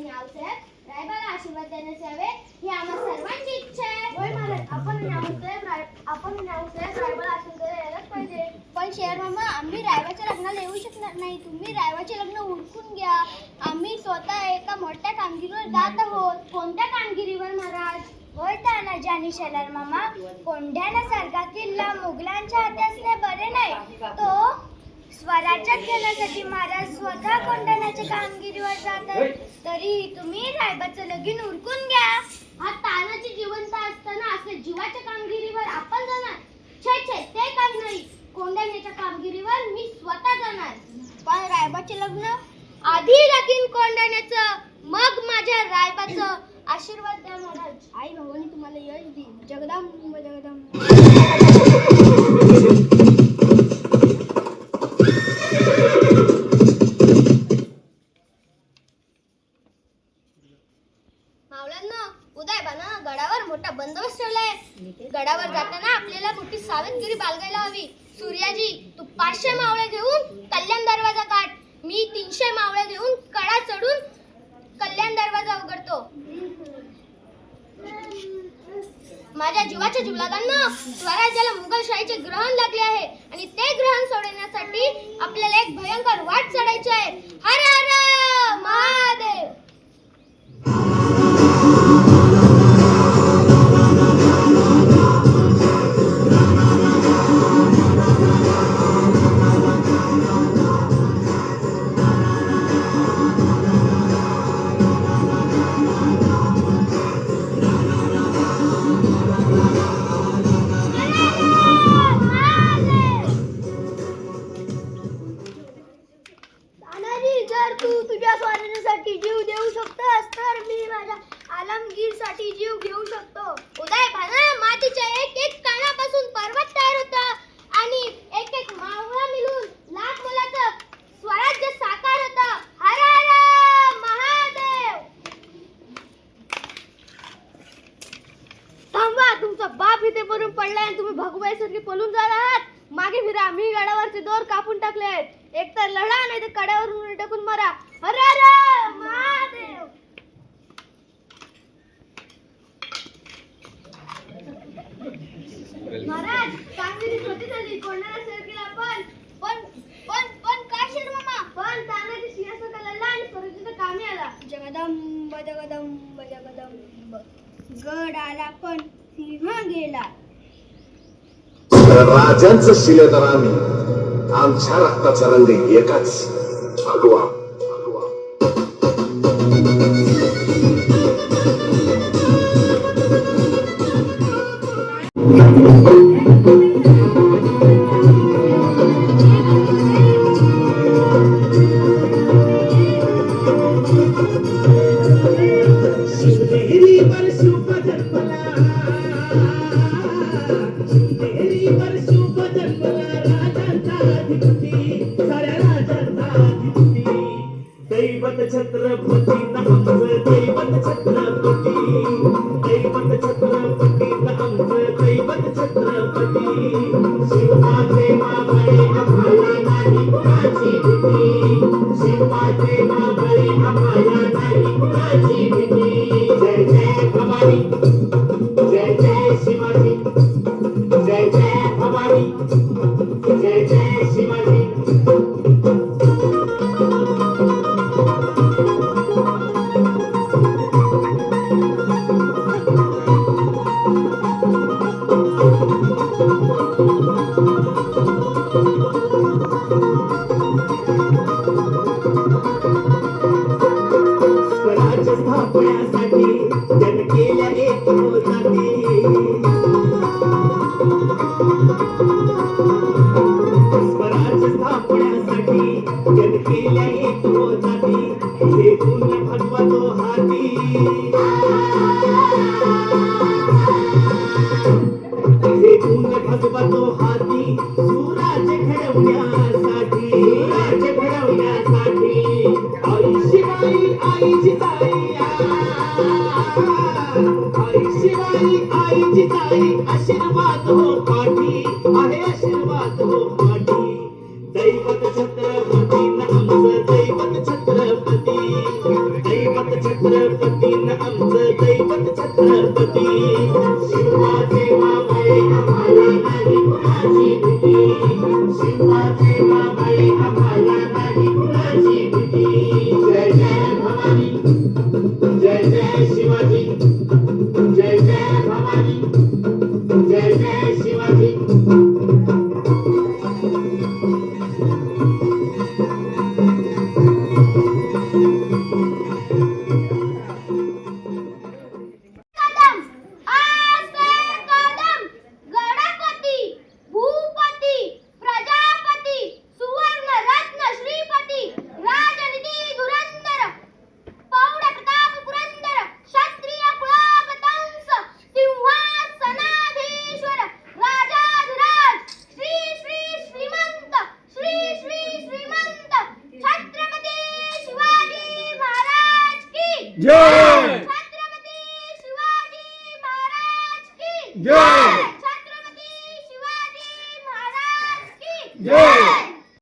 न्यावसाहेब रायबाला आशीर्वाद देण्याचे हवे ही आम्हा सर्वांची इच्छा आहे. होय महाराज, आपण न्यावसाहेब रायबाला आशीर्वाद द्यायलाच पाहिजे. पण शेअर मामा, आम्ही रायबाच्या लग्नाला येऊ शकणार नाही. तुम्ही रायबाचे लग्न उरकून घ्या. आम्ही स्वतः एका मोठ्या कामगिरीवर जात आहोत. कोणत्या कामगिरीवर महाराज? होय तानाजी आणि शेलार मामा, कोंढाण्यासारखा किल्ला मुघलांच्या हाती असणे बरे नाही. तो स्वराज्यात घेण्यासाठी महाराज स्वतः कोंढाण्याच्या कामगिरीवर जातात. तरी तुम्ही रायबाचं लगीन उरकून घ्या. हा तानाजी जिवंत असताना असे जीवाच्या कामगिरीवर आपण जाणार? छे छे, ते काही नाही. कोंढाण्याच्या कामगिरीवर मी स्वतः जाणार. पण रायबाचे लग्न आधी लगीन कोंढाण्याचं, मग माझ्या रायबाचं. आशीर्वाद द्या महाराज. आई भवानी तुम्हाला यश दे. जगदंब जगदंब. मावळ्यांनो, उदयबानं गडावर मोठा बंदोबस्त ठेवलाय. गडावर जाताना आपल्याला मोठी सावधगिरी बाळगायला हवी. सूर्याजी, तू 500 मावळे घेऊन कल्याण दरवाजा गाठ. मी 300 मावळे घेऊन कडा चढून कल्याण दरवाजा उघडतो. माझ्या जीवाच्या जीवलगांना, स्वराज्याला मुघलशाहीचे ग्रहण लागले आहे आणि ते ग्रहण सोडवण्यासाठी आपल्याला एक भयंकर वाट चढायची आहे. हर हर महादेव. जर तू तुझ्या स्वातंत्र्यासाठी जीव देऊ शकतोस तर मी माझ्या आलमगीरसाठी जीव घेऊ शकतो. उदयभाना, मातीच्या एक एक कणापासून पर्वत तयार होता आणि एक एक मावळा मिळून लाख मुलाचं स्वराज्य साकार होतं. हर हर महादेव. थांबा, तुमचा बाप इथे पडून पडलाय आणि तुम्ही भगवाईसारखे पळून जात आहात. मागे फिरा, मी गडावरचे दोर कापून टाकले आहेत. एक तर लढा नाही तर कड्यावरून टाकून मारा. हर हर महादेव. महाराज, कामगिरी कधी झाली? कोणाला सर केला पण काय शेर मामा? पण तानाजी सिंहासनाला लढला आणि स्वराज्याचं कामी आला. जगदंब जगदंब जगदंब. गड आला पण सिंह गेला. राजांचं शिलेदार आम्ही, आमच्या रक्ताचा रंग एकाच. भगवा दैवत छत्रपती नमः दैवत छत्रपती दैवत छत्रपती नमः दैवत छत्रपती शिवाचे मावळे आम्हाला नाही कुणाची भीती शिवाचे मावळे आम्हाला नाही कुणाची भीती जय जय भवानी जय जय शिवाजी जय जय भवानी जय जय शिवाजी स्वराज्य स्थापण्यासाठी जन केल्या एक जाती स्वराज्य स्थापण्यासाठी जन केल्या एक जाती हे पुण्य भगवतो हाती हे पुण्य भगवतो हाती सुराज्य घडवण्यासाठी सुराज्य घडवण्यासाठी आई शिवाई आई जिजाई आई शिवाई आई जिजाई आशीर्वाद हो पाठी आहे आशीर्वाद हो पाठी दैवत छत्रपती आमचं दैवत छत्रपती दैवत छत्रपती छत्रपती न आमचं दैवत छत्रपती शिवाजी मावळे आम्हाला नाही कुणाची भीती शिवाजी मावळे आम्हाला नाही कुणाची भीती जय जय भवानी जय जय शिवाजी जय जय भवानी जय जय शिवाजी कदम आस्ते कदम गणपती भूपती प्रजापती सुवर्ण रत्न श्रीपती राजनिधी धुरंधर पौढ प्रताप पुरंदर क्षत्रिय कुळागतंस सिंहासनाधीश्वर राजाधिराज श्री श्री श्रीमंत श्री श्री श्रीमंत छत्रपती शिवाजी महाराज की जय छत्रपती शिवाजी महाराज की जय